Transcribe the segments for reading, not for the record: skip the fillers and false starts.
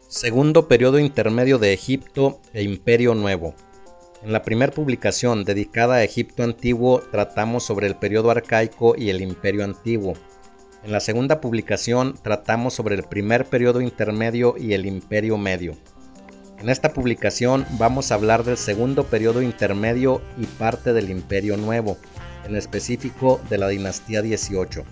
Segundo periodo intermedio de Egipto e Imperio Nuevo. En la primera publicación dedicada a Egipto Antiguo tratamos sobre el periodo arcaico y el Imperio Antiguo. En la segunda publicación tratamos sobre el primer periodo intermedio y el Imperio Medio. En esta publicación vamos a hablar del segundo periodo intermedio y parte del Imperio Nuevo, en específico de la dinastía 18.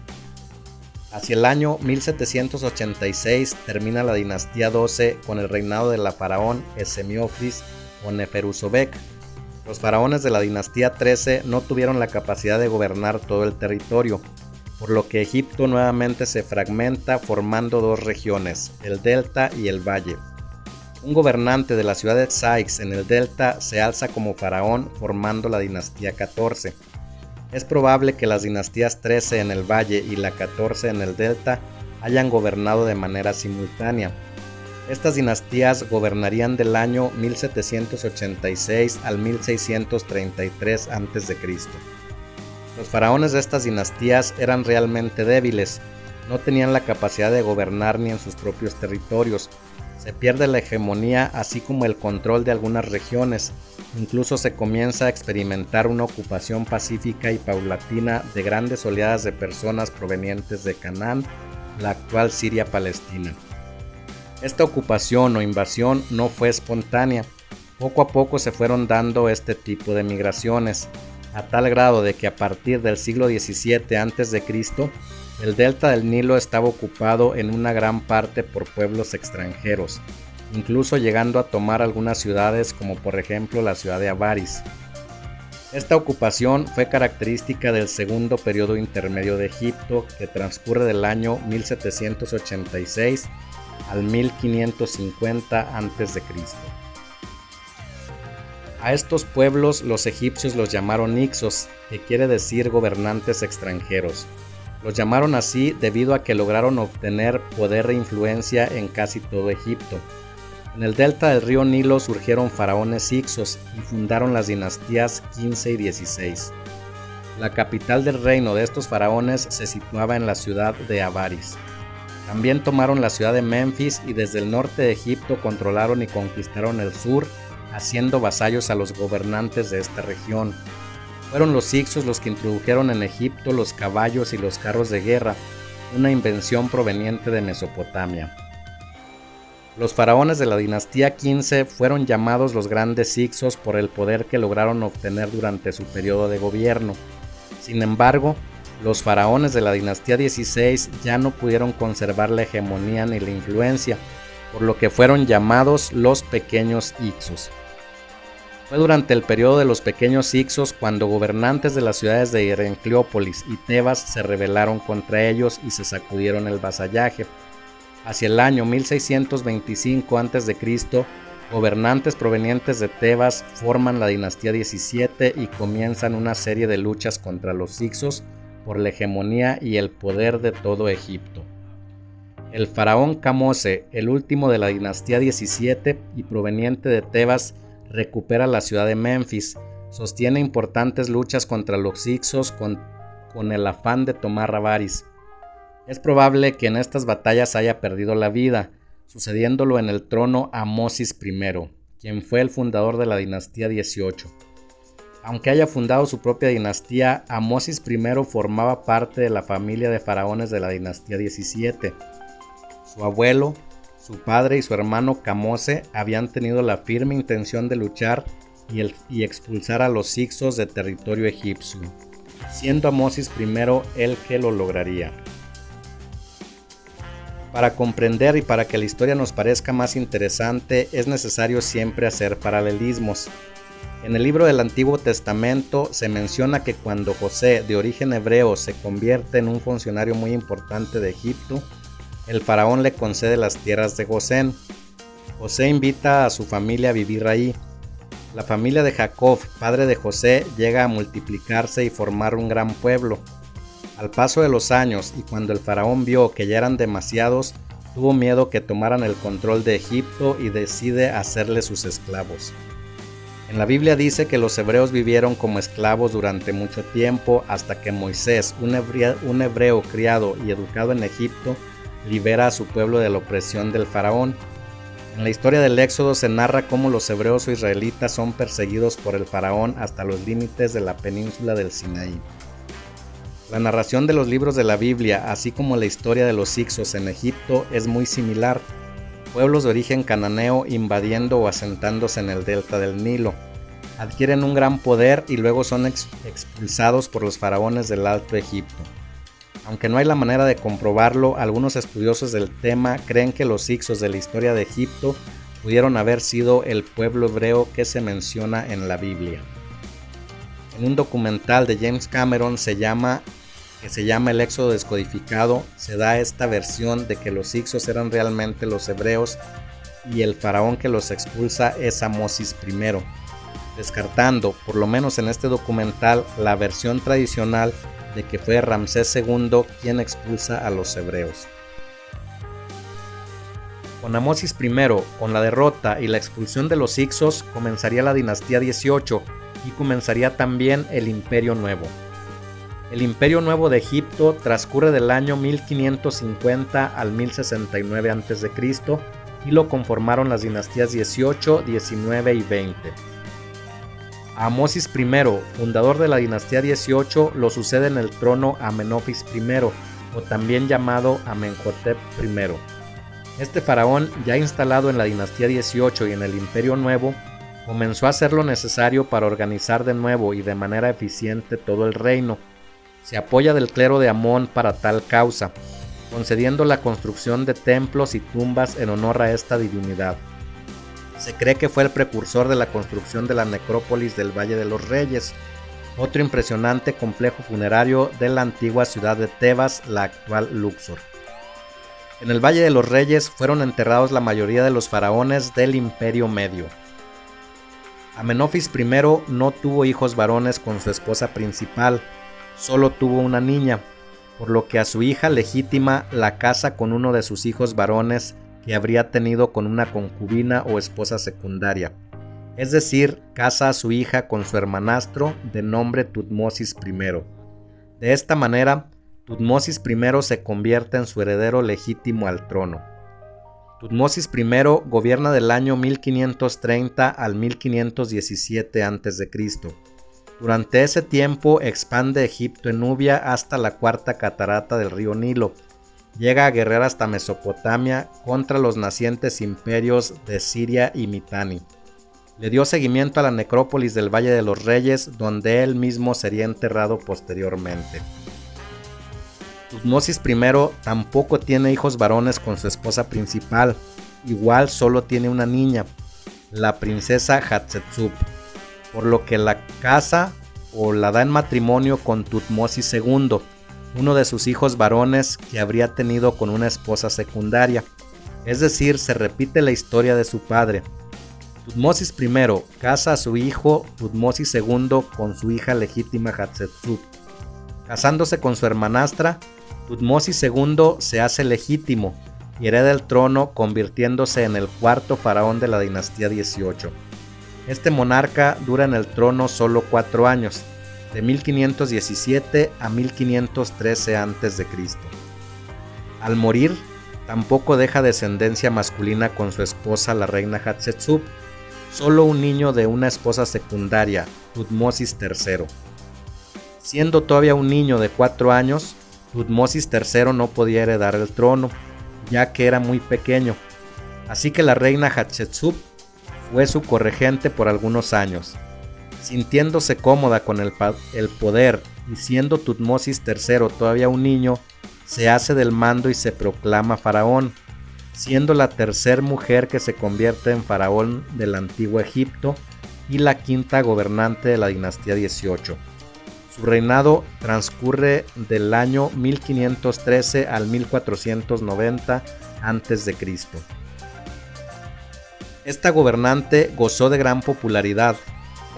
Hacia el año 1786 termina la dinastía 12 con el reinado de la faraón Semiofris o Neferusobek. Los faraones de la dinastía 13 no tuvieron la capacidad de gobernar todo el territorio, por lo que Egipto nuevamente se fragmenta formando dos regiones, el delta y el valle. Un gobernante de la ciudad de Sais en el delta se alza como faraón formando la dinastía 14. Es probable que las dinastías 13 en el valle y la 14 en el delta hayan gobernado de manera simultánea. Estas dinastías gobernarían del año 1786 al 1633 a.C. Los faraones de estas dinastías eran realmente débiles, no tenían la capacidad de gobernar ni en sus propios territorios. Se pierde la hegemonía así como el control de algunas regiones. Incluso se comienza a experimentar una ocupación pacífica y paulatina de grandes oleadas de personas provenientes de Canaán, la actual Siria-Palestina. Esta ocupación o invasión no fue espontánea. Poco a poco se fueron dando este tipo de migraciones, a tal grado de que a partir del siglo XVII a.C., el delta del Nilo estaba ocupado en una gran parte por pueblos extranjeros, incluso llegando a tomar algunas ciudades como por ejemplo la ciudad de Avaris. Esta ocupación fue característica del segundo periodo intermedio de Egipto, que transcurre del año 1786 al 1550 a.C. A estos pueblos los egipcios los llamaron Ixos, que quiere decir gobernantes extranjeros. Los llamaron así debido a que lograron obtener poder e influencia en casi todo Egipto. En el delta del río Nilo surgieron faraones Ixos y fundaron las dinastías 15 y 16. La capital del reino de estos faraones se situaba en la ciudad de Avaris. También tomaron la ciudad de Memphis y desde el norte de Egipto controlaron y conquistaron el sur, haciendo vasallos a los gobernantes de esta región. Fueron los Ixos los que introdujeron en Egipto los caballos y los carros de guerra, una invención proveniente de Mesopotamia. Los faraones de la dinastía 15 fueron llamados los grandes Ixos por el poder que lograron obtener durante su periodo de gobierno. Sin embargo, los faraones de la dinastía 16 ya no pudieron conservar la hegemonía ni la influencia, por lo que fueron llamados los pequeños Ixos. Fue durante el periodo de los pequeños Ixos cuando gobernantes de las ciudades de Herencleópolis y Tebas se rebelaron contra ellos y se sacudieron el vasallaje. Hacia el año 1625 a.C., gobernantes provenientes de Tebas forman la dinastía 17 y comienzan una serie de luchas contra los Ixos por la hegemonía y el poder de todo Egipto. El faraón Kamose, el último de la dinastía 17 y proveniente de Tebas, recupera la ciudad de Memphis, sostiene importantes luchas contra los Ixos con el afán de tomar Avaris. Es probable que en estas batallas haya perdido la vida, sucediéndolo en el trono a Amosis I, quien fue el fundador de la dinastía 18. Aunque haya fundado su propia dinastía, Amosis I formaba parte de la familia de faraones de la dinastía 17. Su abuelo, su padre y su hermano Kamose habían tenido la firme intención de luchar y expulsar a los Ixos de territorio egipcio, siendo Amosis I el que lo lograría. Para comprender y para que la historia nos parezca más interesante, es necesario siempre hacer paralelismos. En el libro del Antiguo Testamento se menciona que cuando José, de origen hebreo, se convierte en un funcionario muy importante de Egipto, el faraón le concede las tierras de Gosén. José invita a su familia a vivir ahí. La familia de Jacob, padre de José, llega a multiplicarse y formar un gran pueblo. Al paso de los años y cuando el faraón vio que ya eran demasiados, tuvo miedo que tomaran el control de Egipto y decide hacerles sus esclavos. En la Biblia dice que los hebreos vivieron como esclavos durante mucho tiempo hasta que Moisés, un hebreo criado y educado en Egipto, libera a su pueblo de la opresión del faraón. En la historia del Éxodo se narra cómo los hebreos o israelitas son perseguidos por el faraón hasta los límites de la península del Sinaí. La narración de los libros de la Biblia, así como la historia de los Hicsos en Egipto, es muy similar. Pueblos de origen cananeo invadiendo o asentándose en el delta del Nilo. Adquieren un gran poder y luego son expulsados por los faraones del Alto Egipto. Aunque no hay la manera de comprobarlo, algunos estudiosos del tema creen que los Hicsos de la historia de Egipto pudieron haber sido el pueblo hebreo que se menciona en la Biblia. En un documental de James Cameron que se llama El Éxodo Descodificado, se da esta versión de que los Hicsos eran realmente los hebreos y el faraón que los expulsa es Amosis I, descartando, por lo menos en este documental, la versión tradicional de que fue Ramsés II quien expulsa a los hebreos. Con Amosis I, con la derrota y la expulsión de los Hicsos, comenzaría la dinastía 18 y comenzaría también el Imperio Nuevo. El Imperio Nuevo de Egipto transcurre del año 1550 al 1069 a.C. y lo conformaron las dinastías 18, 19 y 20. A Amosis I, fundador de la dinastía 18, lo sucede en el trono Amenofis I, o también llamado Amenhotep I. Este faraón, ya instalado en la dinastía 18 y en el Imperio Nuevo, comenzó a hacer lo necesario para organizar de nuevo y de manera eficiente todo el reino. Se apoya del clero de Amón para tal causa, concediendo la construcción de templos y tumbas en honor a esta divinidad. Se cree que fue el precursor de la construcción de la necrópolis del Valle de los Reyes, otro impresionante complejo funerario de la antigua ciudad de Tebas, la actual Luxor. En el Valle de los Reyes fueron enterrados la mayoría de los faraones del Imperio Medio. Amenofis I no tuvo hijos varones con su esposa principal, solo tuvo una niña, por lo que a su hija legítima la casa con uno de sus hijos varones que habría tenido con una concubina o esposa secundaria, es decir, casa a su hija con su hermanastro de nombre Tutmosis I. De esta manera, Tutmosis I se convierte en su heredero legítimo al trono. Tutmosis I gobierna del año 1530 al 1517 a.C. Durante ese tiempo expande Egipto en Nubia hasta la cuarta catarata del río Nilo. Llega a guerrear hasta Mesopotamia contra los nacientes imperios de Siria y Mitanni. Le dio seguimiento a la necrópolis del Valle de los Reyes, donde él mismo sería enterrado posteriormente. Tutmosis I tampoco tiene hijos varones con su esposa principal, igual solo tiene una niña, la princesa Hatshepsut, por lo que la casa o la da en matrimonio con Tutmosis II, uno de sus hijos varones que habría tenido con una esposa secundaria, es decir, se repite la historia de su padre. Tutmosis I casa a su hijo Tutmosis II con su hija legítima Hatshepsut. Casándose con su hermanastra, Tutmosis II se hace legítimo y hereda el trono, convirtiéndose en el cuarto faraón de la dinastía 18. Este monarca dura en el trono solo 4 años, de 1517 a 1513 a.C. Al morir, tampoco deja descendencia masculina con su esposa la reina Hatshepsut, solo un niño de una esposa secundaria, Tutmosis III. Siendo todavía un niño de 4 años, Tutmosis III no podía heredar el trono, ya que era muy pequeño, así que la reina Hatshepsut fue su corregente por algunos años. Sintiéndose cómoda con el poder y siendo Tutmosis III todavía un niño, se hace del mando y se proclama faraón, siendo la tercera mujer que se convierte en faraón del antiguo Egipto y la quinta gobernante de la dinastía 18. Su reinado transcurre del año 1513 al 1490 a.C. Esta gobernante gozó de gran popularidad.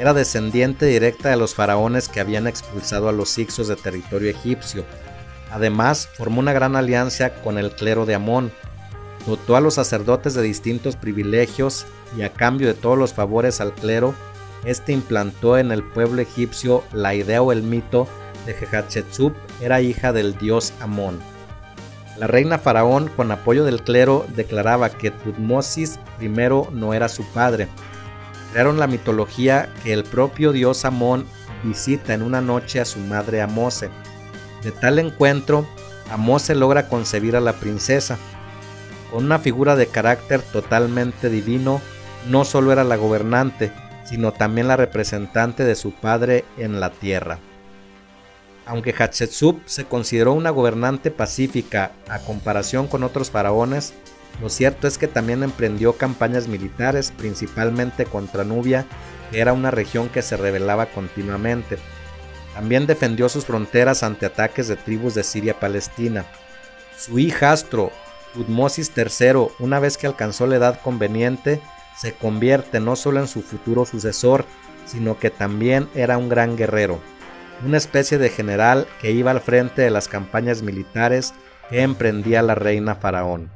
Era descendiente directa de los faraones que habían expulsado a los Hicsos de territorio egipcio. Además, formó una gran alianza con el clero de Amón. Dotó a los sacerdotes de distintos privilegios y a cambio de todos los favores al clero, este implantó en el pueblo egipcio la idea o el mito de que Hatshepsut era hija del dios Amón. La reina faraón, con apoyo del clero, declaraba que Tutmosis I no era su padre. Crearon la mitología que el propio dios Amón visita en una noche a su madre Amose. De tal encuentro, Amose logra concebir a la princesa. Con una figura de carácter totalmente divino, no solo era la gobernante, sino también la representante de su padre en la tierra. Aunque Hatshepsut se consideró una gobernante pacífica a comparación con otros faraones, lo cierto es que también emprendió campañas militares, principalmente contra Nubia, que era una región que se rebelaba continuamente. También defendió sus fronteras ante ataques de tribus de Siria-Palestina. Su hijastro, Tutmosis III, una vez que alcanzó la edad conveniente, se convierte no solo en su futuro sucesor, sino que también era un gran guerrero, una especie de general que iba al frente de las campañas militares que emprendía la reina faraón.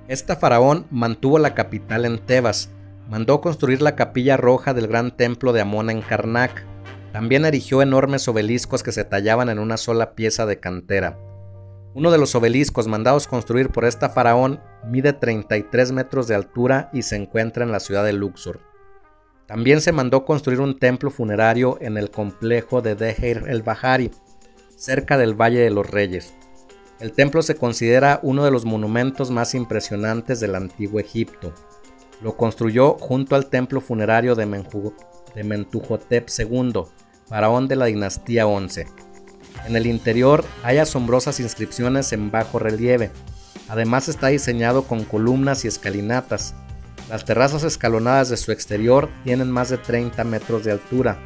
Esta faraón mantuvo la capital en Tebas, mandó construir la capilla roja del gran templo de Amón en Karnak, también erigió enormes obeliscos que se tallaban en una sola pieza de cantera. Uno de los obeliscos mandados construir por esta faraón mide 33 metros de altura y se encuentra en la ciudad de Luxor. También se mandó construir un templo funerario en el complejo de Deir el-Bahari, cerca del Valle de los Reyes. El templo se considera uno de los monumentos más impresionantes del antiguo Egipto. Lo construyó junto al templo funerario de Mentuhotep II, faraón de la dinastía 11. En el interior hay asombrosas inscripciones en bajo relieve. Además está diseñado con columnas y escalinatas. Las terrazas escalonadas de su exterior tienen más de 30 metros de altura.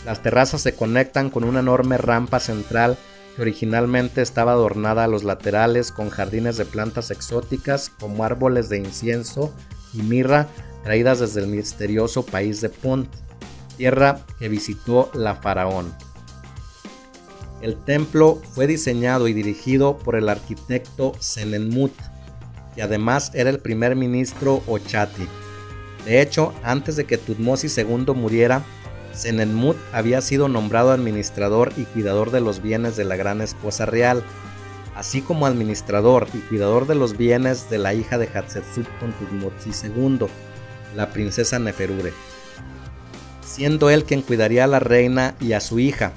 Las terrazas se conectan con una enorme rampa central que originalmente estaba adornada a los laterales con jardines de plantas exóticas como árboles de incienso y mirra traídas desde el misterioso país de Punt, tierra que visitó la faraón. El templo fue diseñado y dirigido por el arquitecto Senenmut, que además era el primer ministro Ochati. De hecho, antes de que Tutmosis II muriera, Senenmut había sido nombrado administrador y cuidador de los bienes de la gran esposa real, así como administrador y cuidador de los bienes de la hija de Hatshepsut con Tutmosis II, la princesa Neferure, siendo él quien cuidaría a la reina y a su hija.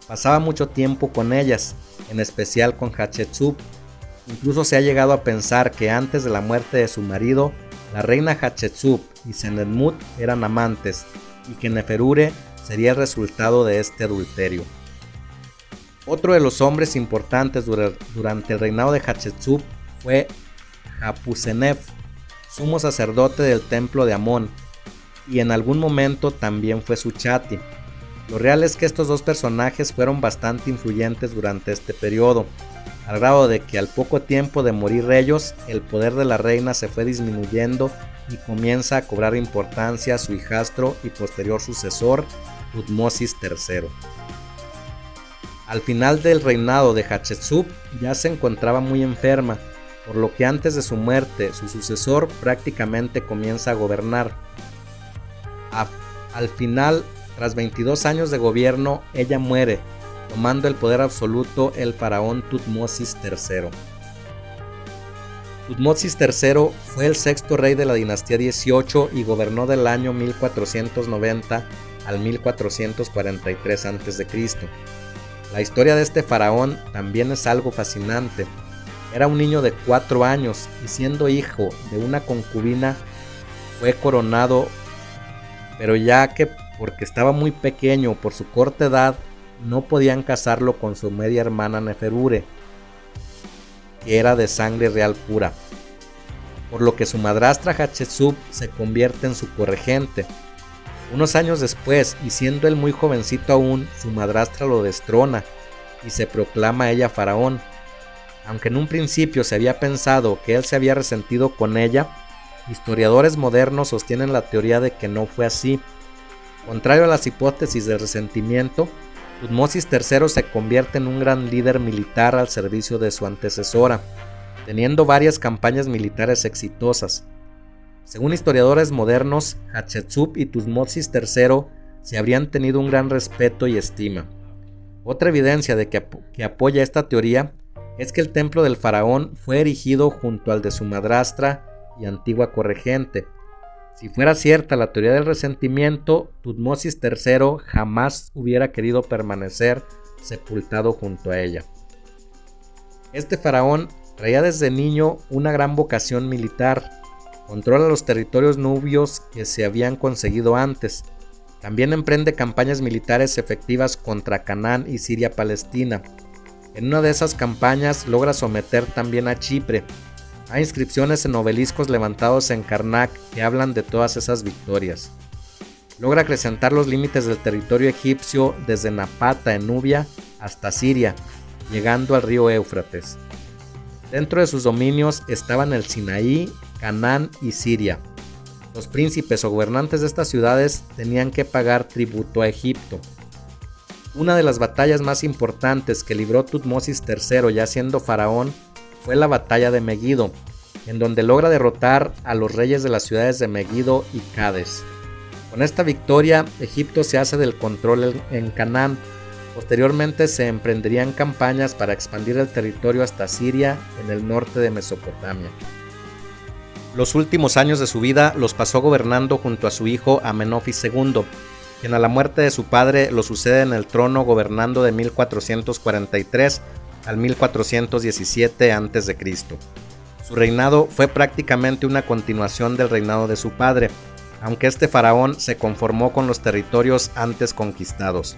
Pasaba mucho tiempo con ellas, en especial con Hatshepsut. Incluso se ha llegado a pensar que antes de la muerte de su marido, la reina Hatshepsut y Senenmut eran amantes, y que Neferure sería el resultado de este adulterio. Otro de los hombres importantes durante el reinado de Hatshepsut fue Hapusenef, sumo sacerdote del templo de Amón, y en algún momento también fue su chati. Lo real es que estos dos personajes fueron bastante influyentes durante este periodo, al grado de que al poco tiempo de morir ellos, el poder de la reina se fue disminuyendo y comienza a cobrar importancia su hijastro y posterior sucesor, Tutmosis III. Al final del reinado de Hatshepsut ya se encontraba muy enferma, por lo que antes de su muerte su sucesor prácticamente comienza a gobernar. Al final, tras 22 años de gobierno, ella muere, tomando el poder absoluto el faraón Tutmosis III. Tutmosis III fue el sexto rey de la dinastía 18 y gobernó del año 1490 al 1443 a.C. La historia de este faraón también es algo fascinante. Era un niño de 4 años y siendo hijo de una concubina fue coronado, pero ya que porque estaba muy pequeño por su corta edad no podían casarlo con su media hermana Neferure, que era de sangre real pura, por lo que su madrastra Hatshepsut se convierte en su corregente. Unos años después, y siendo él muy jovencito aún, su madrastra lo destrona y se proclama ella faraón. Aunque en un principio se había pensado que él se había resentido con ella, historiadores modernos sostienen la teoría de que no fue así. Contrario a las hipótesis del resentimiento, Tutmosis III se convierte en un gran líder militar al servicio de su antecesora, teniendo varias campañas militares exitosas. Según historiadores modernos, Hatshepsut y Tutmosis III se habrían tenido un gran respeto y estima. Otra evidencia de que apoya esta teoría es que el templo del faraón fue erigido junto al de su madrastra y antigua corregente. Si fuera cierta la teoría del resentimiento, Tutmosis III jamás hubiera querido permanecer sepultado junto a ella. Este faraón traía desde niño una gran vocación militar. Controla los territorios nubios que se habían conseguido antes. También emprende campañas militares efectivas contra Canaán y Siria-Palestina. En una de esas campañas logra someter también a Chipre. Hay inscripciones en obeliscos levantados en Karnak que hablan de todas esas victorias. Logra acrecentar los límites del territorio egipcio desde Napata en Nubia hasta Siria, llegando al río Éufrates. Dentro de sus dominios estaban el Sinaí, Canaán y Siria. Los príncipes o gobernantes de estas ciudades tenían que pagar tributo a Egipto. Una de las batallas más importantes que libró Tutmosis III ya siendo faraón fue la batalla de Megido, en donde logra derrotar a los reyes de las ciudades de Megido y Cades. Con esta victoria, Egipto se hace del control en Canaán. Posteriormente se emprenderían campañas para expandir el territorio hasta Siria, en el norte de Mesopotamia. Los últimos años de su vida los pasó gobernando junto a su hijo Amenofis II, quien a la muerte de su padre lo sucede en el trono gobernando de 1443 al 1417 a.C. Su reinado fue prácticamente una continuación del reinado de su padre, aunque este faraón se conformó con los territorios antes conquistados.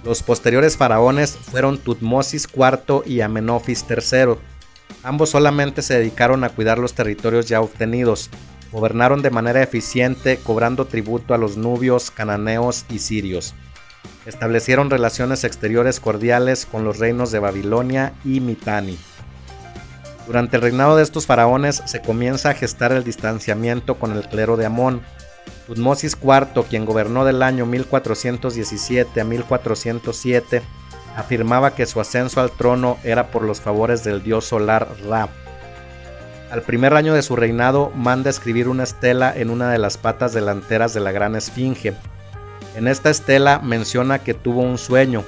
Los posteriores faraones fueron Tutmosis IV y Amenofis III. Ambos solamente se dedicaron a cuidar los territorios ya obtenidos. Gobernaron de manera eficiente, cobrando tributo a los nubios, cananeos y sirios. Establecieron relaciones exteriores cordiales con los reinos de Babilonia y Mitanni. Durante el reinado de estos faraones se comienza a gestar el distanciamiento con el clero de Amón. Tutmosis IV, quien gobernó del año 1417 a 1407, afirmaba que su ascenso al trono era por los favores del dios solar Ra. Al primer año de su reinado manda escribir una estela en una de las patas delanteras de la gran esfinge. En esta estela menciona que tuvo un sueño,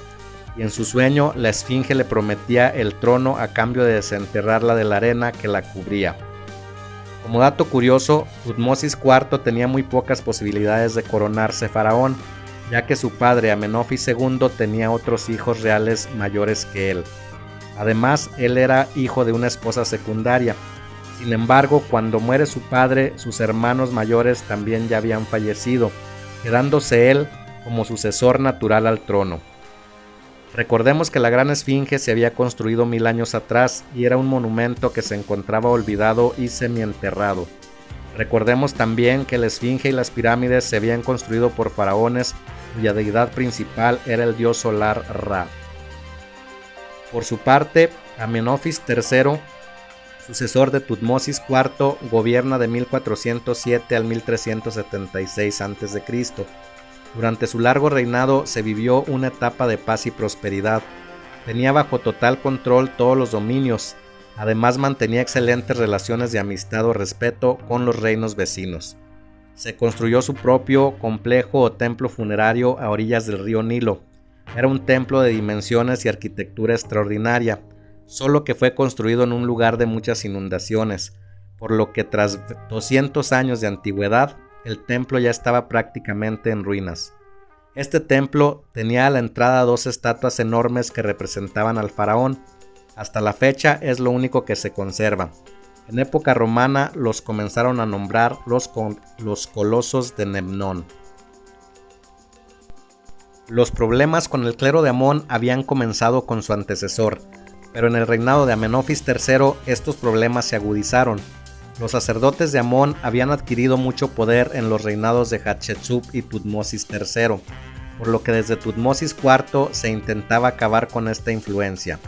y en su sueño la esfinge le prometía el trono a cambio de desenterrarla de la arena que la cubría. Como dato curioso, Tutmosis IV tenía muy pocas posibilidades de coronarse faraón, ya que su padre Amenofis II tenía otros hijos reales mayores que él. Además, él era hijo de una esposa secundaria. Sin embargo, cuando muere su padre, sus hermanos mayores también ya habían fallecido, quedándose él como sucesor natural al trono. Recordemos que la gran esfinge se había construido 1000 años atrás y era un monumento que se encontraba olvidado y semienterrado. Recordemos también que la esfinge y las pirámides se habían construido por faraones cuya deidad principal era el dios solar Ra. Por su parte, Amenofis III, sucesor de Tutmosis IV, gobierna de 1407 al 1376 a.C. Durante su largo reinado se vivió una etapa de paz y prosperidad. Tenía bajo total control todos los dominios. Además mantenía excelentes relaciones de amistad o respeto con los reinos vecinos. Se construyó su propio complejo o templo funerario a orillas del río Nilo. Era un templo de dimensiones y arquitectura extraordinaria, solo que fue construido en un lugar de muchas inundaciones, por lo que tras 200 años de antigüedad, el templo ya estaba prácticamente en ruinas. Este templo tenía a la entrada 2 estatuas enormes que representaban al faraón. Hasta la fecha es lo único que se conserva. En época romana los comenzaron a nombrar los colosos de Memnón. Los problemas con el clero de Amón habían comenzado con su antecesor, pero en el reinado de Amenofis III estos problemas se agudizaron. Los sacerdotes de Amón habían adquirido mucho poder en los reinados de Hatshepsut y Tutmosis III, por lo que desde Tutmosis IV se intentaba acabar con esta influencia.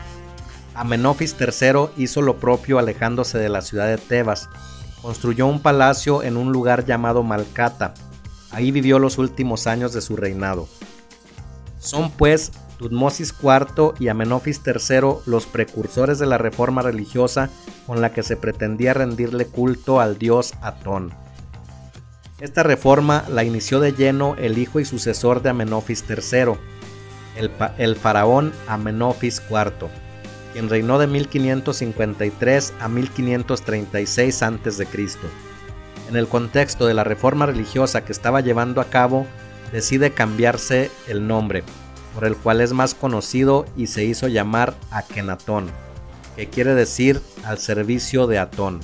Amenofis III hizo lo propio alejándose de la ciudad de Tebas. Construyó un palacio en un lugar llamado Malcata. Ahí vivió los últimos años de su reinado. Son pues Tutmosis IV y Amenofis III los precursores de la reforma religiosa con la que se pretendía rendirle culto al dios Atón. Esta reforma la inició de lleno el hijo y sucesor de Amenofis III, el faraón Amenofis IV. quien reinó de 1553 a 1536 a.C. En el contexto de la reforma religiosa que estaba llevando a cabo, decide cambiarse el nombre, por el cual es más conocido, y se hizo llamar Akenatón, que quiere decir al servicio de Atón.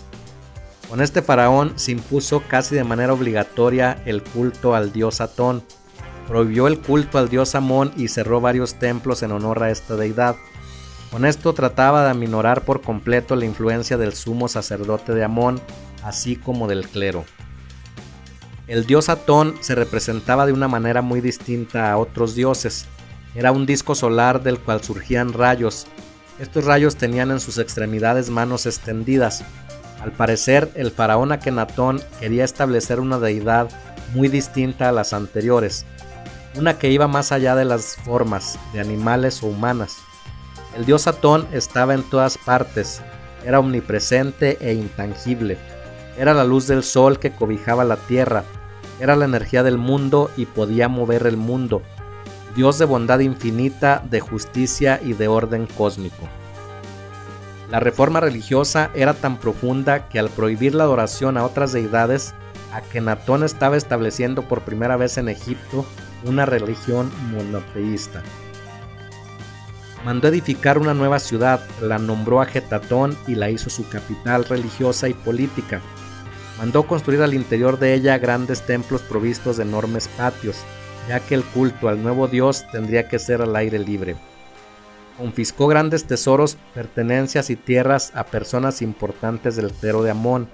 Con este faraón se impuso casi de manera obligatoria el culto al dios Atón, prohibió el culto al dios Amón y cerró varios templos en honor a esta deidad. Con esto trataba de aminorar por completo la influencia del sumo sacerdote de Amón, así como del clero. El dios Atón se representaba de una manera muy distinta a otros dioses. Era un disco solar del cual surgían rayos. Estos rayos tenían en sus extremidades manos extendidas. Al parecer, el faraón Akenatón quería establecer una deidad muy distinta a las anteriores, una que iba más allá de las formas de animales o humanas. El dios Atón estaba en todas partes, era omnipresente e intangible, era la luz del sol que cobijaba la tierra, era la energía del mundo y podía mover el mundo, Dios de bondad infinita, de justicia y de orden cósmico. La reforma religiosa era tan profunda que al prohibir la adoración a otras deidades, Akenatón estaba estableciendo por primera vez en Egipto una religión monoteísta. Mandó edificar una nueva ciudad, la nombró Ajetatón y la hizo su capital religiosa y política. Mandó construir al interior de ella grandes templos provistos de enormes patios, ya que el culto al nuevo dios tendría que ser al aire libre. Confiscó grandes tesoros, pertenencias y tierras a personas importantes del clero de Amón,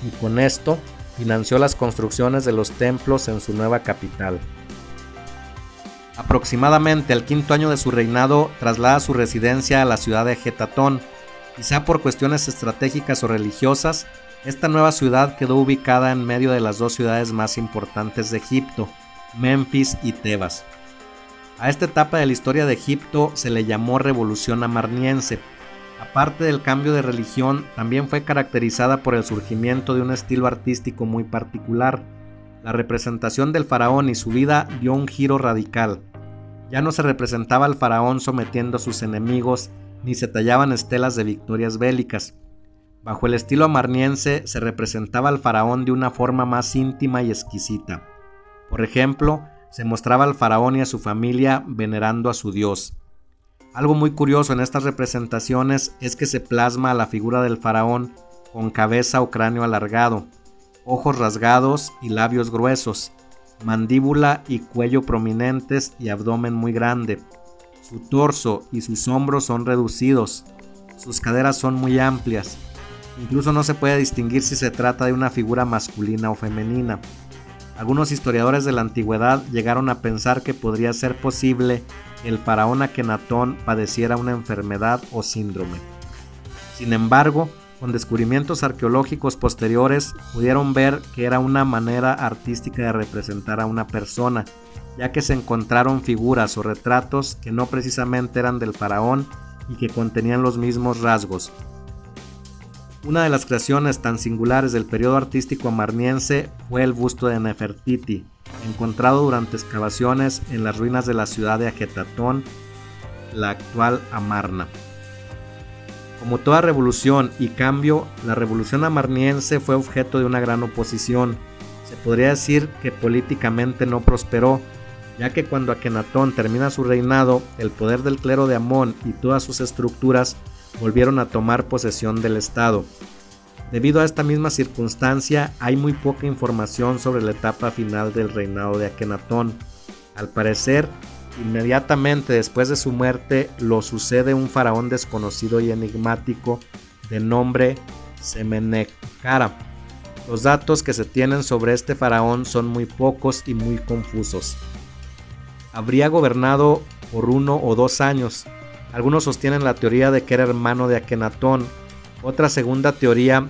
y con esto financió las construcciones de los templos en su nueva capital. Aproximadamente al quinto año de su reinado, traslada su residencia a la ciudad de Ajetatón. Quizá por cuestiones estratégicas o religiosas, esta nueva ciudad quedó ubicada en medio de las dos ciudades más importantes de Egipto, Menfis y Tebas. A esta etapa de la historia de Egipto se le llamó Revolución Amarniense. Aparte del cambio de religión, también fue caracterizada por el surgimiento de un estilo artístico muy particular. La representación del faraón y su vida dio un giro radical. Ya no se representaba al faraón sometiendo a sus enemigos, ni se tallaban estelas de victorias bélicas. Bajo el estilo amarniense se representaba al faraón de una forma más íntima y exquisita. Por ejemplo, se mostraba al faraón y a su familia venerando a su dios. Algo muy curioso en estas representaciones es que se plasma la figura del faraón con cabeza o cráneo alargado, ojos rasgados y labios gruesos, mandíbula y cuello prominentes y abdomen muy grande. Su torso y sus hombros son reducidos, sus caderas son muy amplias. Incluso no se puede distinguir si se trata de una figura masculina o femenina. Algunos historiadores de la antigüedad llegaron a pensar que podría ser posible que el faraón Akenatón padeciera una enfermedad o síndrome. Sin embargo, con descubrimientos arqueológicos posteriores pudieron ver que era una manera artística de representar a una persona, ya que se encontraron figuras o retratos que no precisamente eran del faraón y que contenían los mismos rasgos. Una de las creaciones tan singulares del periodo artístico amarniense fue el busto de Nefertiti, encontrado durante excavaciones en las ruinas de la ciudad de Ajetatón, la actual Amarna. Como toda revolución y cambio, la revolución amarniense fue objeto de una gran oposición. Se podría decir que políticamente no prosperó, ya que cuando Akenatón termina su reinado, el poder del clero de Amón y todas sus estructuras volvieron a tomar posesión del Estado. Debido a esta misma circunstancia, hay muy poca información sobre la etapa final del reinado de Akenatón. Al parecer, inmediatamente después de su muerte, lo sucede un faraón desconocido y enigmático de nombre Semenekara. Los datos que se tienen sobre este faraón son muy pocos y muy confusos. Habría gobernado por 1 o 2 años. Algunos sostienen la teoría de que era hermano de Akenatón. Otra segunda teoría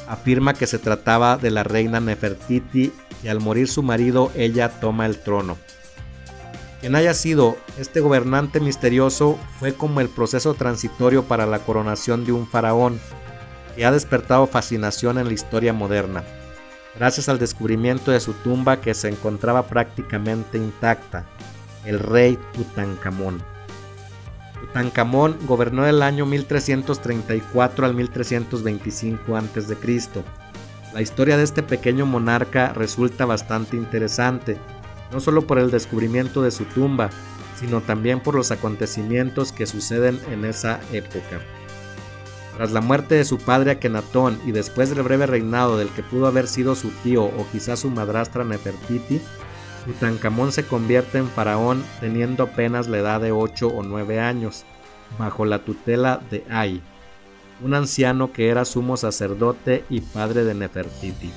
afirma que se trataba de la reina Nefertiti y al morir su marido ella toma el trono. Quien haya sido este gobernante misterioso fue como el proceso transitorio para la coronación de un faraón que ha despertado fascinación en la historia moderna, gracias al descubrimiento de su tumba que se encontraba prácticamente intacta, el rey Tutankamón. Tutankamón gobernó del año 1334 al 1325 a.C. La historia de este pequeño monarca resulta bastante interesante, no solo por el descubrimiento de su tumba, sino también por los acontecimientos que suceden en esa época. Tras la muerte de su padre Akenatón y después del breve reinado del que pudo haber sido su tío o quizás su madrastra Nefertiti, Tutankamón se convierte en faraón teniendo apenas la edad de 8 o 9 años, bajo la tutela de Ay, un anciano que era sumo sacerdote y padre de Nefertiti.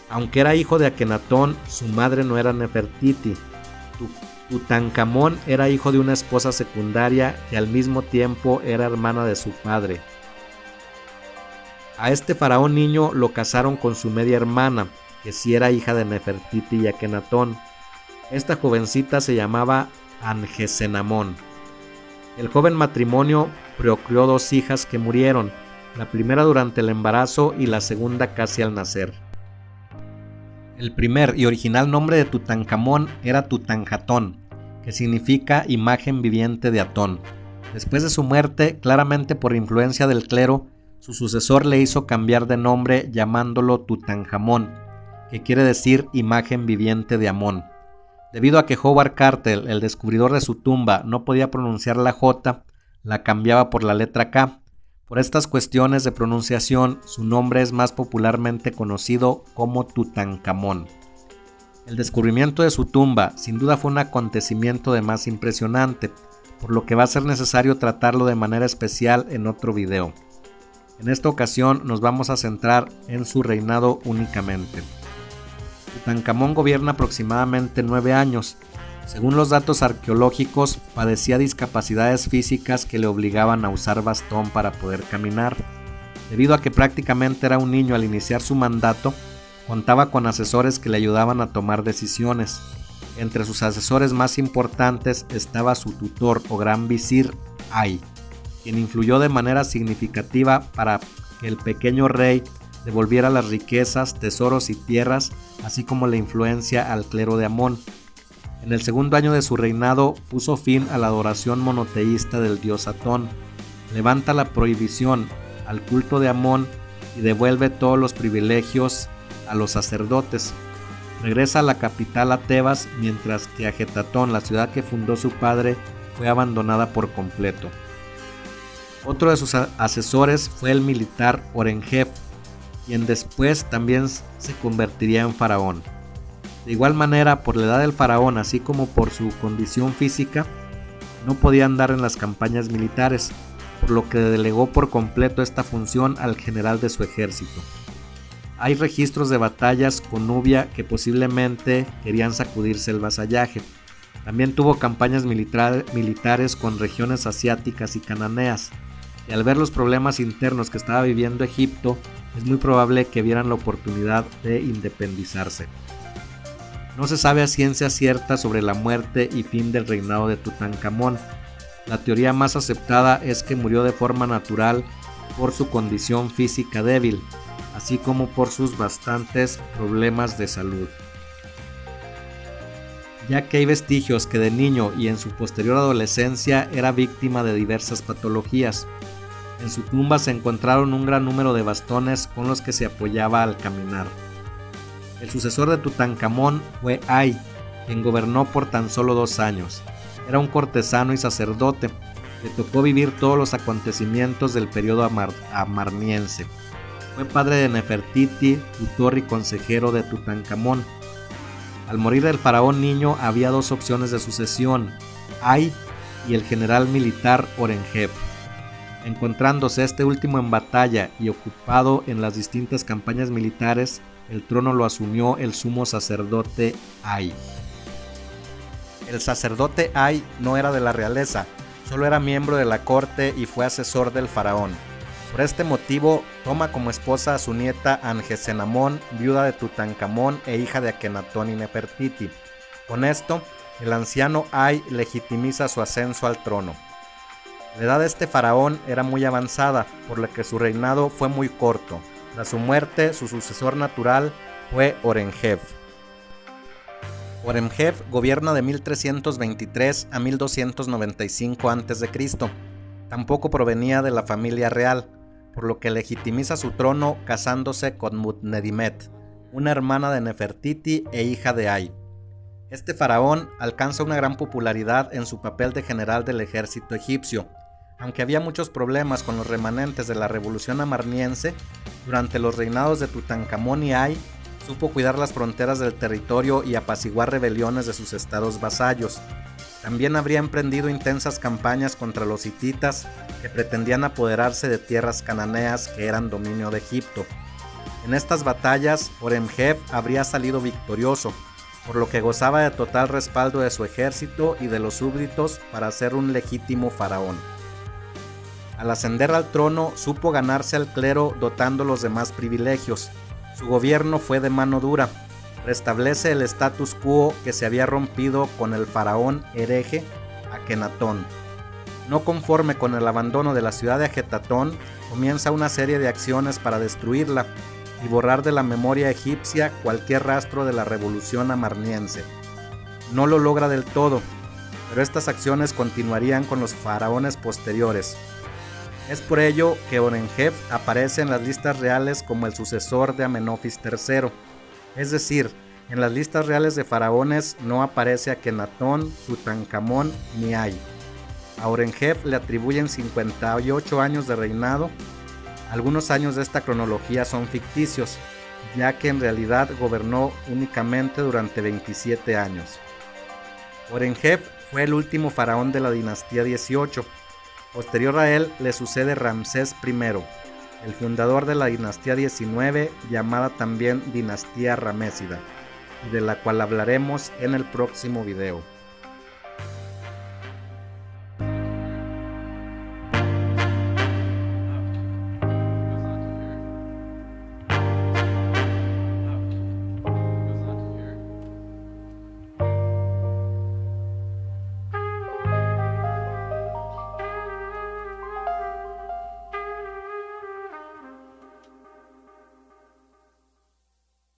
Aunque era hijo de Akenatón, su madre no era Nefertiti. Tutankamón era hijo de una esposa secundaria que al mismo tiempo era hermana de su padre. A este faraón niño lo casaron con su media hermana, que sí era hija de Nefertiti y Akenatón. Esta jovencita se llamaba Angesenamón. El joven matrimonio procreó 2 hijas que murieron, la primera durante el embarazo y la segunda casi al nacer. El primer y original nombre de Tutankamón era Tutanjatón, que significa imagen viviente de Atón. Después de su muerte, claramente por influencia del clero, su sucesor le hizo cambiar de nombre llamándolo Tutankamón, que quiere decir imagen viviente de Amón. Debido a que Howard Carter, el descubridor de su tumba, no podía pronunciar la J, la cambiaba por la letra K. Por estas cuestiones de pronunciación, su nombre es más popularmente conocido como Tutankamón. El descubrimiento de su tumba sin duda fue un acontecimiento de más impresionante, por lo que va a ser necesario tratarlo de manera especial en otro video. En esta ocasión nos vamos a centrar en su reinado únicamente. Tutankamón gobierna aproximadamente 9 años. Según los datos arqueológicos, padecía discapacidades físicas que le obligaban a usar bastón para poder caminar. Debido a que prácticamente era un niño al iniciar su mandato, contaba con asesores que le ayudaban a tomar decisiones. Entre sus asesores más importantes estaba su tutor o gran visir Ay, quien influyó de manera significativa para que el pequeño rey devolviera las riquezas, tesoros y tierras, así como la influencia al clero de Amón. En el segundo año de su reinado puso fin a la adoración monoteísta del dios Atón, levanta la prohibición al culto de Amón y devuelve todos los privilegios a los sacerdotes. Regresa a la capital a Tebas, mientras que Ajetatón, la ciudad que fundó su padre, fue abandonada por completo. Otro de sus asesores fue el militar Orengeb, quien después también se convertiría en faraón. De igual manera, por la edad del faraón, así como por su condición física, no podía andar en las campañas militares, por lo que delegó por completo esta función al general de su ejército. Hay registros de batallas con Nubia que posiblemente querían sacudirse el vasallaje. También tuvo campañas militares con regiones asiáticas y cananeas, y al ver los problemas internos que estaba viviendo Egipto, es muy probable que vieran la oportunidad de independizarse. No se sabe a ciencia cierta sobre la muerte y fin del reinado de Tutankamón. La teoría más aceptada es que murió de forma natural por su condición física débil, así como por sus bastantes problemas de salud. Ya que hay vestigios que de niño y en su posterior adolescencia era víctima de diversas patologías. En su tumba se encontraron un gran número de bastones con los que se apoyaba al caminar. El sucesor de Tutankamón fue Ay, quien gobernó por tan solo 2 años. Era un cortesano y sacerdote. Le tocó vivir todos los acontecimientos del periodo amarniense. Fue padre de Nefertiti, tutor y consejero de Tutankamón. Al morir el faraón niño había 2 opciones de sucesión, Ay y el general militar Orengeb. Encontrándose este último en batalla y ocupado en las distintas campañas militares, el trono lo asumió el sumo sacerdote Ay. El sacerdote Ay no era de la realeza, solo era miembro de la corte y fue asesor del faraón. Por este motivo, toma como esposa a su nieta Angesenamón, viuda de Tutankamón e hija de Akenatón y Nefertiti. Con esto, el anciano Ay legitimiza su ascenso al trono. La edad de este faraón era muy avanzada, por lo que su reinado fue muy corto. Tras su muerte, su sucesor natural fue Orengeb. Horemheb gobierna de 1323 a 1295 a.C. Tampoco provenía de la familia real, por lo que legitimiza su trono casándose con Mutnedimet, una hermana de Nefertiti e hija de Ay. Este faraón alcanza una gran popularidad en su papel de general del ejército egipcio. Aunque había muchos problemas con los remanentes de la revolución amarniense, durante los reinados de Tutankamón y Ay, supo cuidar las fronteras del territorio y apaciguar rebeliones de sus estados vasallos. También habría emprendido intensas campañas contra los hititas, que pretendían apoderarse de tierras cananeas que eran dominio de Egipto. En estas batallas, Horemheb habría salido victorioso, por lo que gozaba de total respaldo de su ejército y de los súbditos para ser un legítimo faraón. Al ascender al trono, supo ganarse al clero dotándolos de más privilegios. Su gobierno fue de mano dura. Restablece el status quo que se había rompido con el faraón hereje Akenatón. No conforme con el abandono de la ciudad de Ajetatón, comienza una serie de acciones para destruirla y borrar de la memoria egipcia cualquier rastro de la revolución amarniense. No lo logra del todo, pero estas acciones continuarían con los faraones posteriores. Es por ello que Horemheb aparece en las listas reales como el sucesor de Amenofis III, es decir, en las listas reales de faraones no aparece Akenatón, Tutankamón ni Ay. A Horemheb le atribuyen 58 años de reinado. Algunos años de esta cronología son ficticios, ya que en realidad gobernó únicamente durante 27 años. Horemheb fue el último faraón de la dinastía 18. Posterior a él le sucede Ramsés I, el fundador de la dinastía 19, llamada también dinastía ramésida, y de la cual hablaremos en el próximo video.